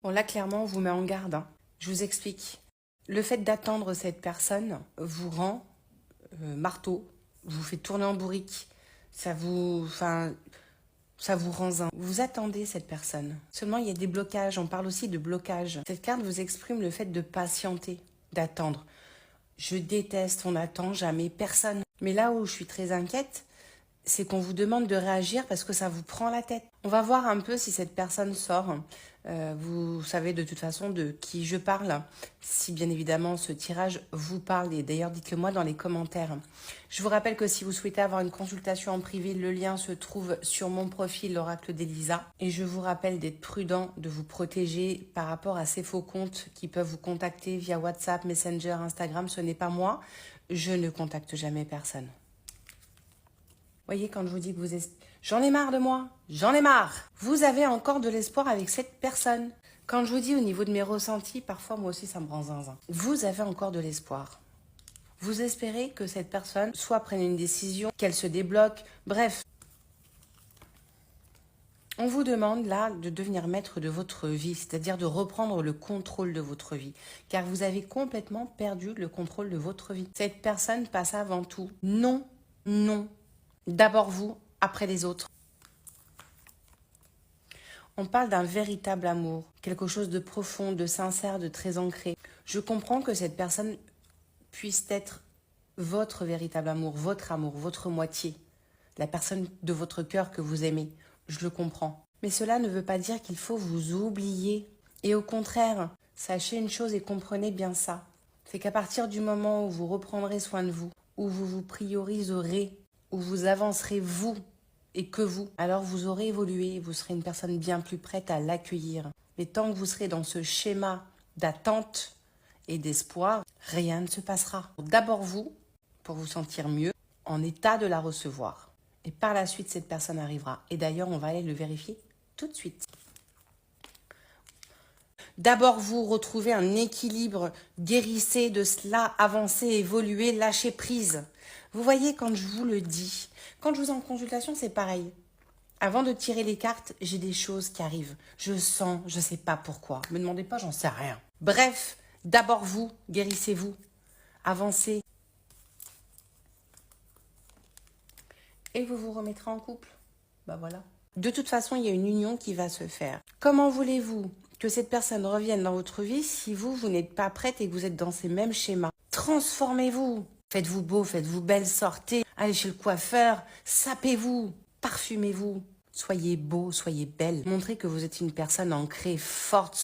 Bon, là, clairement, on vous met en garde, hein. Je vous explique. Le fait d'attendre cette personne vous rend marteau, vous fait tourner en bourrique. Ça vous rend zinc. Vous attendez cette personne. Seulement, il y a des blocages. On parle aussi de blocage. Cette carte vous exprime le fait de patienter, d'attendre. Je déteste, on n'attend jamais personne. Mais là où je suis très inquiète, c'est qu'on vous demande de réagir parce que ça vous prend la tête. On va voir un peu si cette personne sort. Vous savez de toute façon de qui je parle, si bien évidemment ce tirage vous parle. Et d'ailleurs, dites-le moi dans les commentaires. Je vous rappelle que si vous souhaitez avoir une consultation en privé, le lien se trouve sur mon profil, l'oracle d'Elisa. Et je vous rappelle d'être prudent, de vous protéger par rapport à ces faux comptes qui peuvent vous contacter via WhatsApp, Messenger, Instagram. Ce n'est pas moi. Je ne contacte jamais personne. Voyez, quand je vous dis que j'en ai marre de moi, j'en ai marre. Vous avez encore de l'espoir avec cette personne. Quand je vous dis au niveau de mes ressentis, parfois moi aussi ça me rend zinzin. Vous avez encore de l'espoir. Vous espérez que cette personne soit prenne une décision, qu'elle se débloque, bref. On vous demande là de devenir maître de votre vie, c'est-à-dire de reprendre le contrôle de votre vie, car vous avez complètement perdu le contrôle de votre vie. Cette personne passe avant tout. Non, non. D'abord vous, après les autres. On parle d'un véritable amour, quelque chose de profond, de sincère, de très ancré. Je comprends que cette personne puisse être votre véritable amour, votre moitié, la personne de votre cœur que vous aimez. Je le comprends. Mais cela ne veut pas dire qu'il faut vous oublier. Et au contraire, sachez une chose et comprenez bien ça. C'est qu'à partir du moment où vous reprendrez soin de vous, où vous vous prioriserez, où vous avancerez vous et que vous, alors vous aurez évolué, vous serez une personne bien plus prête à l'accueillir. Mais tant que vous serez dans ce schéma d'attente et d'espoir, rien ne se passera. D'abord vous, pour vous sentir mieux, en état de la recevoir. Et par la suite, cette personne arrivera. Et d'ailleurs, on va aller le vérifier tout de suite. D'abord, vous retrouvez un équilibre, guérissez de cela, avancez, évoluez, lâchez prise. Vous voyez, quand je vous le dis, quand je vous en consultation, c'est pareil. Avant de tirer les cartes, j'ai des choses qui arrivent. Je sens, je ne sais pas pourquoi. Ne me demandez pas, j'en sais rien. Bref, d'abord vous, guérissez-vous, avancez. Et vous vous remettrez en couple. Bah voilà. De toute façon, il y a une union qui va se faire. Comment voulez-vous que cette personne revienne dans votre vie si vous n'êtes pas prête et que vous êtes dans ces mêmes schémas? Transformez-vous. Faites-vous beau, faites-vous belle, sortez, allez chez le coiffeur, sapez-vous, parfumez-vous. Soyez beau, soyez belle. Montrez que vous êtes une personne ancrée, forte,